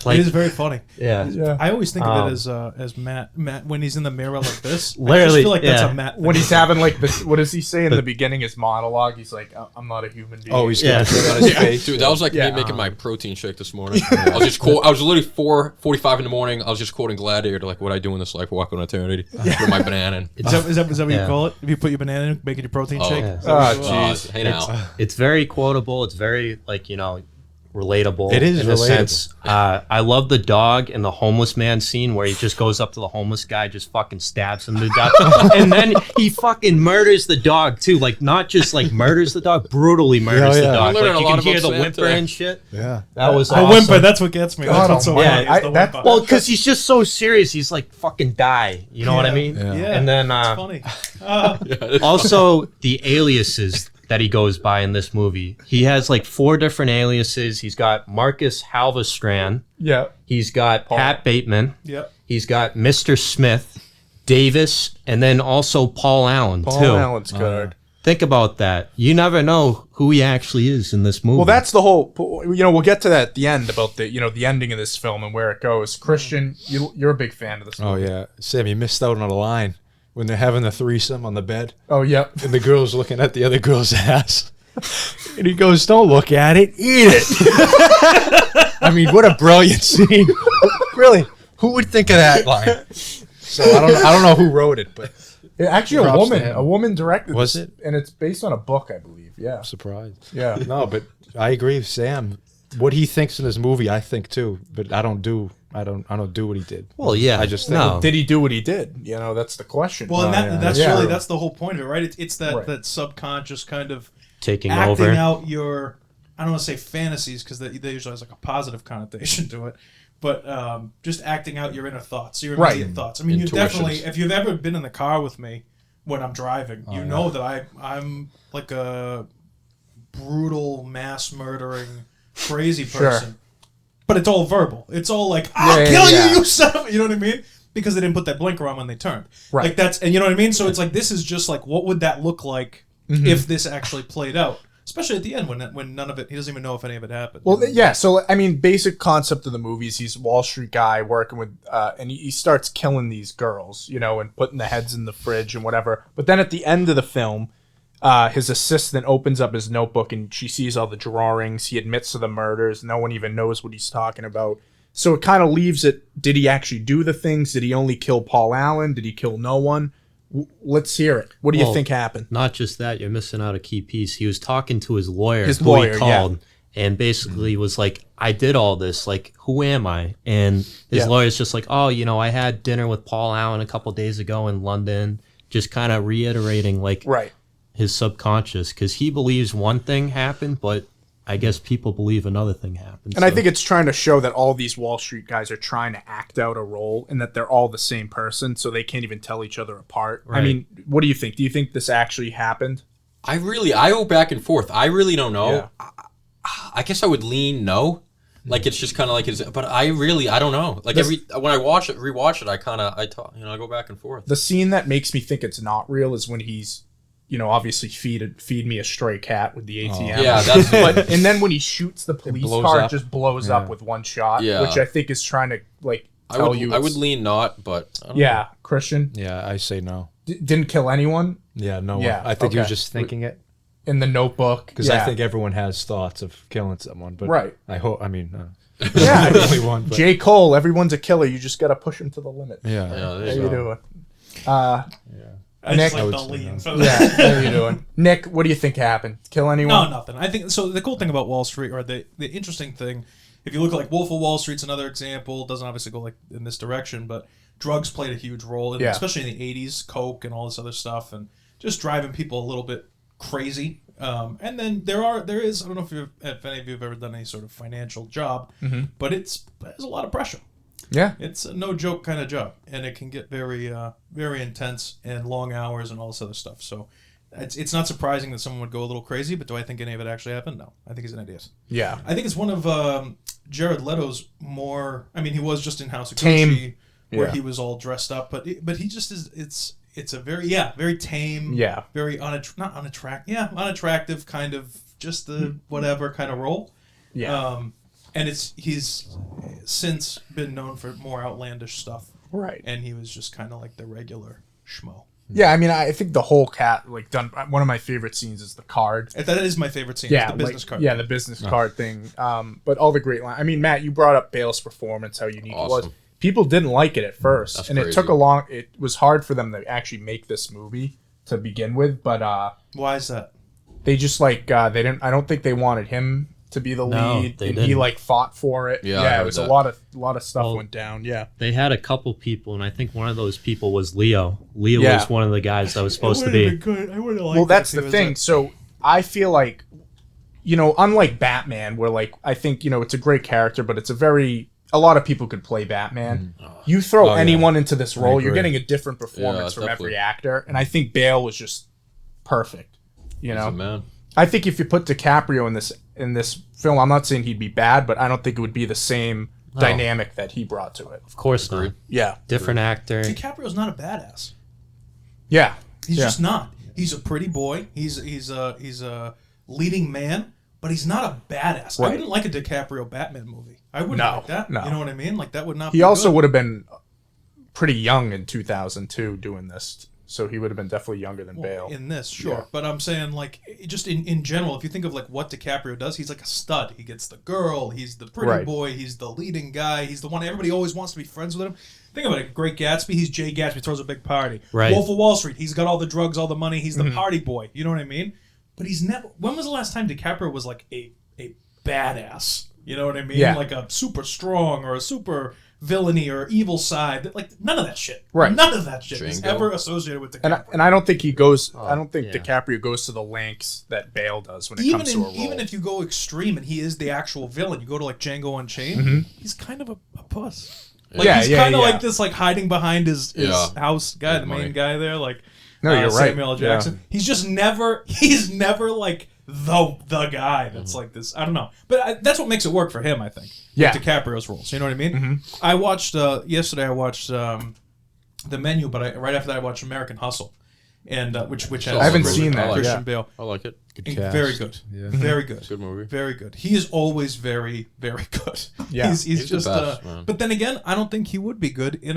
It is very funny. Yeah. I always think of it as Matt when he's in the mirror like this. I Literally, just feel like that's yeah. a Matt thing. When he's having like this, what does he say in the beginning? His monologue. He's like, "I'm not a human being." Oh, he's Yeah. got it on his face. Dude, that was like me making my protein shake this morning. I was literally 4:45 in the morning. I was just quoting Gladiator, like what I do in this life, walk on eternity, with my banana. And, Is that what you Yeah. call it? If you put your banana in, making your protein shake? yeah. Is that what you call it? jeez. hey now. It's very quotable. It's very, like, you know, relatable. It is in a relatable. sense. I love the dog in the homeless man scene where he just goes up to the homeless guy, just fucking stabs him to death, and then he fucking murders the dog too. Like, not just like murders the dog, brutally murders the yeah. dog. I learned Like, a you lot can about hear the Sam whimper today. and shit. Yeah. That was The awesome. whimper, that's what gets me. That's what's so Yeah, funny. is the that- whimper. Well, because he's just so serious. He's like, fucking die. You know what I mean? Yeah. yeah, And then it's funny. also the aliases that he goes by in this movie. He has like 4 different aliases. He's got Marcus Halverstrand. Yeah. He's got Pat Bateman. Yep. He's got Mr. Smith, Davis, and then also Paul Allen Paul too. Allen's good. Think about that. You never know who he actually is in this movie. Well, that's the whole. You know, we'll get to that at the end about the the ending of this film and where it goes. Christian, you're a big fan of this Oh movie. yeah, Sam, you missed out on a line when they're having the threesome on the bed, Oh, yeah. and the girl's looking at the other girl's ass, and he goes, "Don't look at it, eat it." I mean, what a brilliant scene! Really, who would think of that line? So I don't know who wrote it, but Actually, Props to him. a woman directed Was this, it? and it's based on a book, I believe. Yeah. I'm surprised. Yeah. No, but I agree with Sam. What he thinks in this movie, I think too, but I don't do what he did. well, yeah. I just think no. Did he do what he did? You know, that's the question. Well, and that's Yeah. really that's the whole point of it, right? It's that Right. that subconscious kind of taking acting over. out your, I don't want to say fantasies because they usually has like a positive connotation to it, but just acting out your inner thoughts, your immediate Right. thoughts. I mean, you Intuitions. definitely, if you've ever been in the car with me when I'm driving, you know that I'm like a brutal, mass murdering, crazy person. But it's all verbal. It's all like, I'll Yeah, kill yeah. you, you son of a-" you know what I mean? Because they didn't put that blinker on when they turned. Right. Like that's, and you know what I mean? So it's like, this is just like, what would that look like if this actually played out? Especially at the end when none of it, he doesn't even know if any of it happened. Well, yeah. So I mean, basic concept of the movies: he's a Wall Street guy working with, and he starts killing these girls, and putting the heads in the fridge and whatever. But then at the end of the film, his assistant opens up his notebook and she sees all the drawings. He admits to the murders. No one even knows what he's talking about. So it kind of leaves it. Did he actually do the things? Did he only kill Paul Allen? Did he kill no one? Let's hear it. What do you Well, think happened? Not just that, you're missing out a key piece. He was talking to his lawyer, His who lawyer, he called, and basically was like, I did all this. Like, who am I? And his Yeah. lawyer's just like, oh, I had dinner with Paul Allen a couple days ago in London, just kind of reiterating, like, Right. his subconscious, because he believes one thing happened, but I guess people believe another thing happened. And I think it's trying to show that all these Wall Street guys are trying to act out a role and that they're all the same person, so they can't even tell each other apart. Right. I mean, what do you think? Do you think this actually happened? I go back and forth. I really don't know. Yeah. I guess I would lean no. Like it's just kind of like, but I don't know. Like when I rewatch it, I go back and forth. The scene that makes me think it's not real is when he's, obviously feed me a stray cat with the ATM. Yeah, that's and then when he shoots the police blows car, up. it just blows up with one shot. Yeah. Which I think is trying to tell you. I would lean not, but I don't Yeah, Christian Yeah, I say no. didn't kill anyone Yeah, no. Yeah, I think he was okay. just thinking it in the Notebook because I think everyone has thoughts of killing someone. But Right. I hope. I mean, yeah. I'm the only one. But J. Cole, everyone's a killer. You just got to push him to the limit. yeah. Yeah, How there you you go. doing? I Nick- just like the lean. So Yeah, how you doing? Nick, what do you think happened? Kill anyone? No, nothing. I think so. The cool thing about Wall Street, or the interesting thing, if you look at like Wolf of Wall Street's another example. Doesn't obviously go like in this direction, but drugs played a huge role, Yeah. especially in the '80s, coke and all this other stuff, and just driving people a little bit crazy. And then there is I don't know if any of you have ever done any sort of financial job, but there's a lot of pressure. Yeah. It's a no joke kind of job, and it can get very very intense and long hours and all this other stuff. So it's not surprising that someone would go a little crazy, but do I think any of it actually happened? No, I think he's an idiot. Yeah. I think it's one of Jared Leto's more. I mean, he was just in House of Tame. Gucci, where Yeah. he was all dressed up, but he just is. It's a very very tame. Yeah. Very unattractive kind of just the whatever kind of role. Yeah. And he's since been known for more outlandish stuff, Right. and he was just kind of like the regular schmo. Yeah, I mean, I think the whole cat, done. One of my favorite scenes is the card. That is my favorite scene. Yeah, the business card. Yeah, the business card thing. But all the great lines. I mean, Matt, you brought up Bale's performance, how unique it was. Awesome. People didn't like it at first, That's and it crazy. took it was hard for them to actually make this movie to begin with. But Why is that? they just they didn't. I don't think they wanted him to be the No, lead, they and he didn't. fought for it. Yeah, I it heard was that. a lot of stuff Well, went down. Yeah. They had a couple people, and I think one of those people was Leo. Leo Yeah. was one of the guys that was supposed to be. Good. I would have liked. Well, that's the thing. So I feel like, unlike Batman, where I think it's a great character, but it's a lot of people could play Batman. You throw Oh, yeah. anyone into this role, you're agree. getting a different performance from definitely. every actor, and I think Bale was just perfect. He's a man. I think if you put DiCaprio in this film, I'm not saying he'd be bad, but I don't think it would be the same dynamic that he brought to it. Of course not. Yeah, Different actor. DiCaprio's not a badass. yeah, He's yeah. just not. He's a pretty boy. He's a leading man, but he's not a badass. I Right. wouldn't like a DiCaprio Batman movie. I wouldn't No, like that. no. You know what I mean? Like that would not. He be also good. would have been pretty young in 2002 doing this, so he would have been definitely younger than Bale. in this, sure. Yeah. But I'm saying, just in general, if you think of what DiCaprio does, he's like a stud. He gets the girl. He's the pretty Right. boy. He's the leading guy. He's the one everybody always wants to be friends with him. Think about it. Great Gatsby. He's Jay Gatsby. Throws a big party. Right. Wolf of Wall Street. He's got all the drugs, all the money. He's the party boy. You know what I mean? But he's never. When was the last time DiCaprio was like a badass? You know what I mean? Yeah. Like a super strong or a super villainy or evil side. Like none of that shit. Right. None of that shit is Django. ever associated with DiCaprio. And I don't think he goes. I don't think yeah. DiCaprio goes to the lengths that Bale does when it comes to a role. Even if you go extreme and he is the actual villain, you go to Django Unchained, he's kind of a puss. Like, Yeah, he's yeah, kind of yeah. like this, hiding behind his Yeah. house guy, the main money. guy there, No, you're right. Samuel L. Jackson. He's just never like the guy that's like this. I don't know, but that's what makes it work for him. I think. Yeah. With DiCaprio's roles. You know what I mean? I watched yesterday. I watched The Menu, but right after that, I watched American Hustle, and which has I haven't seen that, Christian yeah. Bale. I like it. And cast. very good. Yeah. Very good. Good movie. Very good. He is always very, very good. Yeah. he's He's the just. best, man. But then again, I don't think he would be good in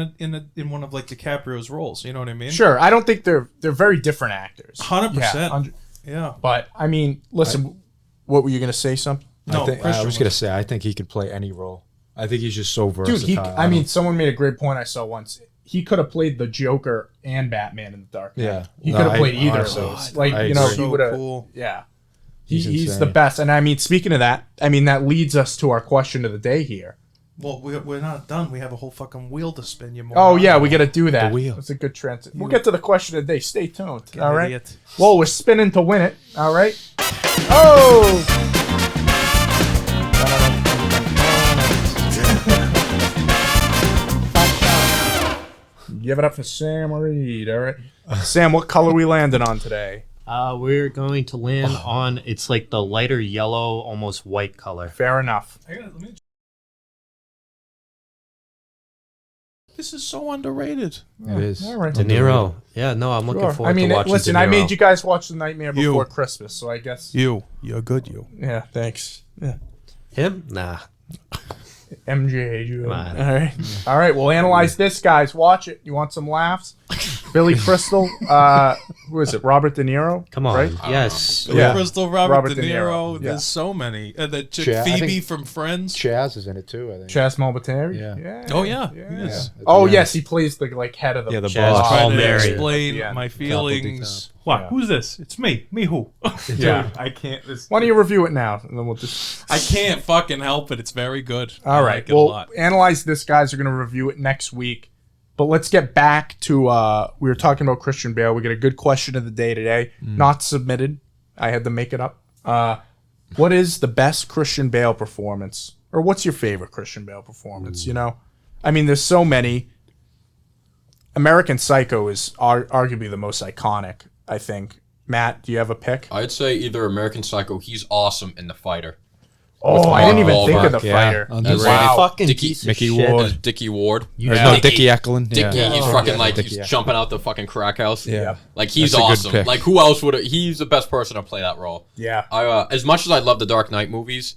one of DiCaprio's roles. You know what I mean? Sure, I don't think they're very different actors. 100%. Yeah. But I mean, listen, what were you gonna say? Something, No, I Christian was gonna say I think he could play any role. I think he's just so versatile. dude. I mean, someone made a great point I saw once. He could have played the Joker and Batman in the Dark Knight. Yeah. he No, could have I- played either of honestly, those. I He agree. would have. cool. Yeah. He's He's insane. the best. And I mean, speaking of that, I mean, that leads us to our question of the day here. Well, we're not done. We have a whole fucking wheel to spin. You moron. Oh, yeah, we got to do that. The wheel. That's a good transit. We'll get to the question of the day. Stay tuned. Fucking All right. idiot. Well, we're spinning to win it. All right. Oh! Give it up for Sam Reed. All right, Sam. What color we landing on today? We're going to land on, it's like the lighter yellow, almost white color. Fair enough. This is so underrated. It is. All right. De Niro. Yeah, no, I'm looking forward I mean, to watching listen, De Niro. I made you guys watch The Nightmare You. Before Christmas, so I guess. You're good. Yeah, thanks. Yeah. Him? Nah. MJ. Come on. All right. We'll analyze this, guys. Watch it. You want some laughs? Billy Crystal. Who is it? Robert De Niro. Come on. Right? Yes. Yeah. Crystal, Robert Robert De De Niro. Niro. Yeah. There's so many. The chick Chad- I Phoebe think- from Friends. Chaz is in it too, I think. Chas Mulbateri. Yeah. Oh yeah. Yes. Oh yes, he plays the head of the. Yeah, the Chaz boss. Paul Trying to Mary. explain Yeah. my feelings. What? Yeah. Who's this? It's me. Me who? Dude, Yeah. I can't. This. Why don't you review it now, and then we'll just. I can't fucking help it. It's very good. All I right. like it a Well, lot. analyze this, guys. We're gonna review it next week. But let's get back to we were talking about Christian Bale. We got a good question of the day today, not submitted. I had to make it up. What is the best Christian Bale performance, or what's your favorite Christian Bale performance? You know, I mean, there's so many. American Psycho is arguably the most iconic, I think. Matt, do you have a pick? I'd say either American Psycho. He's awesome in The Fighter. Oh, I didn't even Mark think of Wahlberg. The Yeah, Fighter. underrated. Wow. Fucking Dickie- piece of Mickey shit. Ward. As Dickie Ward. You Or Yeah. no, Dickie. Dickie Eklund. Dickie, Yeah. he's Oh, fucking yeah. like Dickie, he's yeah. jumping out the fucking crack house. Yeah. Like he's That's a good awesome. pick. Like who else would? He's the best person to play that role. Yeah. I as much as I love the Dark Knight movies,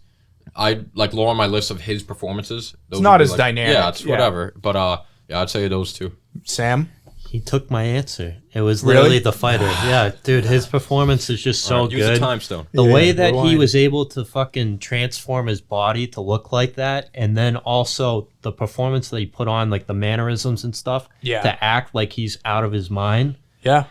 I like lower on my list of his performances. Those not would be, as dynamic. Yeah, it's Yeah. whatever. But yeah, I'd say those two. Sam? He took my answer. It was literally Really? The Fighter. Yeah, dude, his performance is just so Alright, use the good. time stone. The Yeah, way that he rewind. was able to fucking transform his body to look like that, and then also the performance that he put on, like the mannerisms and stuff, Yeah. to act like he's out of his mind. Yeah.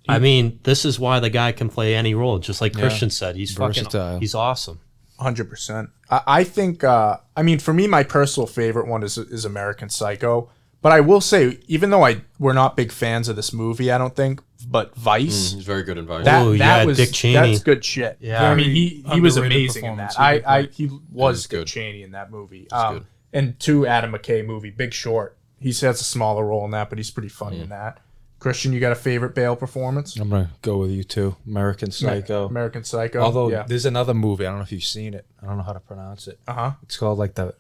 I mean, this is why the guy can play any role, just like Christian said. He's Versatile. fucking, he's awesome. 100%. I think, I mean, for me, my personal favorite one is American Psycho. But I will say, even though we're not big fans of this movie, I don't think, but Vice, He's very good in Vice. that Ooh, yeah, was Dick Cheney. that's good shit. Yeah. I mean, he was Underrated amazing in that. performance. He was is Dick good. Cheney in that movie. good. And Adam McKay movie, Big Short. He has a smaller role in that, but he's pretty funny in that. Christian, you got a favorite Bale performance? I'm gonna go with you too. American Psycho. American Psycho. Although yeah. there's another movie, I don't know if you've seen it. I don't know how to pronounce it. It's called like the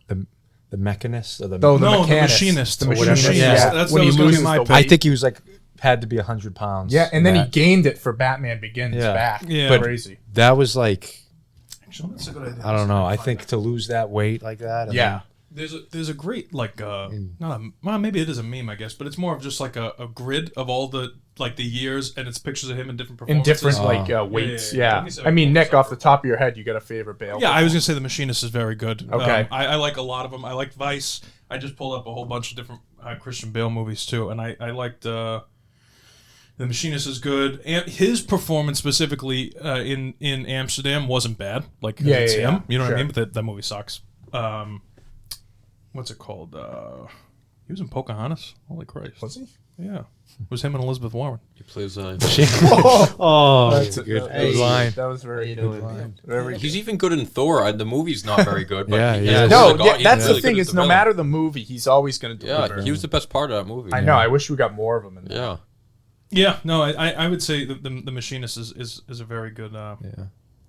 Mechanist or the. Oh, the No, Mechanist. the Machinist. The or Machinist. whatever. Yeah. That's When that he was gonna be loses my the pick. I think he was like had to be 100 pounds. Yeah, and then he That- gained it for Batman Begins Yeah. back. Yeah. But But- crazy. that was like Actually, that's a good idea. I don't know. I think to lose that weight like that. and Yeah. There's a great like well maybe it is a meme I guess, but it's more of just like a grid of all the like the years, and it's pictures of him in different In performances. different weights. Yeah. Let me see if I mean, can Nick, pull off the top of your head, you got a favorite Bale? Yeah, I was gonna say The Machinist is very good. Okay. I like a lot of them. I liked Vice. I just pulled up a whole bunch of different Christian Bale movies too, and I liked The Machinist is good. And his performance specifically in Amsterdam wasn't bad. Like Yeah, it's yeah, him. yeah. You know what Sure. I mean? But that movie sucks. What's it called? He was in Pocahontas. Holy Christ! Was he? Yeah, it was him and Elizabeth Warren. He plays. Oh, That's a good that was- line. That was very good line. Very He's even good in Thor. The movie's not very good, but Yeah, he yeah. has No, really got- yeah, he's that's really the thing good as is no villain. matter the movie, he's always going to deliver. Yeah, he was the best part of that movie. I know. I wish we got more of him in there. Yeah. Yeah, no, I would say the Machinist is a very good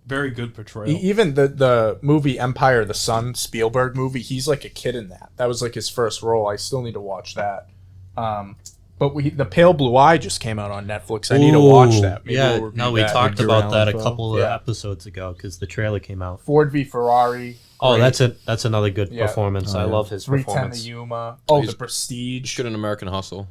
very good portrayal. Even the movie Empire of the Sun, Spielberg movie, he's like a kid in that. That was like his first role. I still need to watch that. But the Pale Blue Eye just came out on Netflix. I need to watch that. Maybe yeah, we'll review no, we that. talked Edgar about that a Allan Poe. couple of Yeah. episodes ago because the trailer came out. Ford v Ferrari. Oh, great. that's another good Yeah. performance. I love his 310 performance. to Yuma. Oh, He's- The Prestige. Good in American Hustle.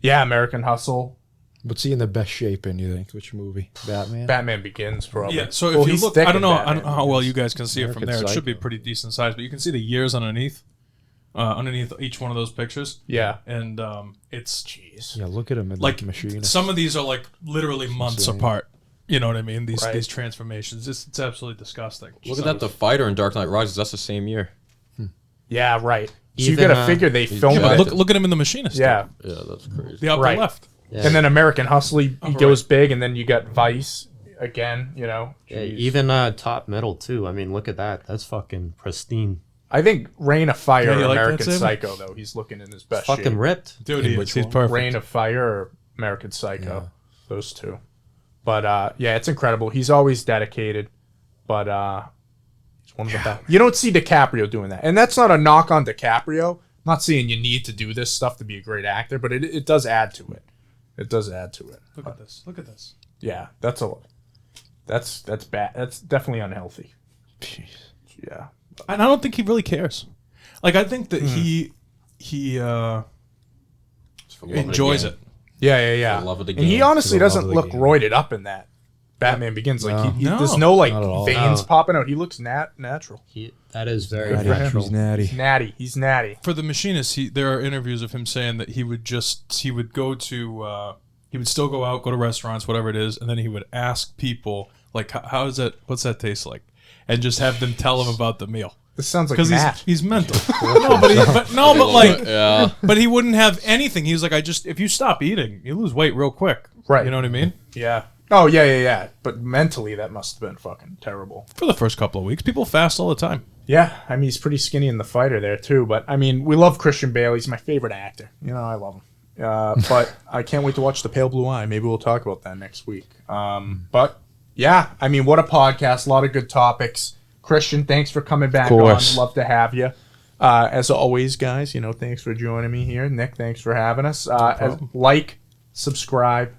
Yeah, American Hustle. What's he in the best shape in? You think? Which movie? Batman. Batman Begins, probably. Yeah, so Well, if you he's look, thick I don't in know Batman how well Begins. you guys can see it from American there. It should be Psycho. pretty decent size, but you can see the years underneath each one of those pictures, Yeah. and it's Yeah, look at him in like the machine. some of these are like literally months Insane. apart. You know what I mean? These Right. these transformations, it's absolutely disgusting. Look at that. The Fighter in Dark Knight Rises. That's the same year. Yeah, right. So you Even, got to figure they filmed Yeah, it. but look at him in The Machinist. Yeah. Yeah, that's crazy. the upper Right. left. Yeah. And then American Hustle, he Right. goes big, and then you got Vice again, you know. Yeah, Jeez. even top middle too. I mean, look at that. That's fucking pristine. I think Reign of Fire Yeah, or you like that, American Sam? Psycho, though. He's looking in his best Fucking shape. ripped. Dude, he's perfect. Reign of Fire or American Psycho. Those two. But, yeah, it's incredible. He's always dedicated. But, he's one of the best. You don't see DiCaprio doing that. And that's not a knock on DiCaprio. I'm not saying you need to do this stuff to be a great actor, but it does add to it. It does add to it. Look at this. Look at this. Yeah, that's bad. That's definitely unhealthy. Yeah. And I don't think he really cares. Like, I think that he enjoys it. Yeah. For the love of the And he game. honestly For the love doesn't of the look game. roided up in that. Batman Begins. Like No. there's no like Not at all. veins No. popping out. He looks natural. That is very Good for him. natural. He's natty. He's natty. For the Machinist, there are interviews of him saying that he would go to, he would still go out, go to restaurants, whatever it is, and then he would ask people, like, how is that, what's that taste like? And just have them tell him about the meal. This sounds like Because Matt. he's mental. but Yeah. but he wouldn't have anything. He was like, if you stop eating, you lose weight real quick. Right. You know what I mean? Yeah. Oh yeah. But mentally, that must have been fucking terrible. For the first couple of weeks, people fast all the time. Yeah, I mean he's pretty skinny in The Fighter there too. But I mean, we love Christian Bale. He's my favorite actor. You know, I love him. But I can't wait to watch The Pale Blue Eye. Maybe we'll talk about that next week. But yeah, I mean, what a podcast! A lot of good topics. Christian, thanks for coming back on. course. Love to have you. As always, guys, you know, thanks for joining me here. Nick, thanks for having us. Like, subscribe,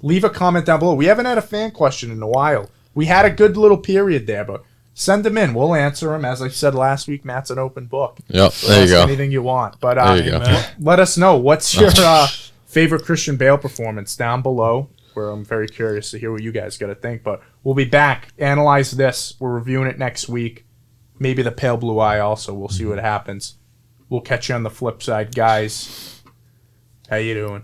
leave a comment down below. We haven't had a fan question in a while. We had a good little period there, but send them in. We'll answer them. As I said last week, Matt's an open book. Yep, So there you ask go. anything you want. But There you go. let us know. What's your favorite Christian Bale performance down below? Where I'm very curious to hear what you guys got to think. But we'll be back. Analyze this. We're reviewing it next week. Maybe The Pale Blue Eye also. We'll see what happens. We'll catch you on the flip side, guys. How you doing?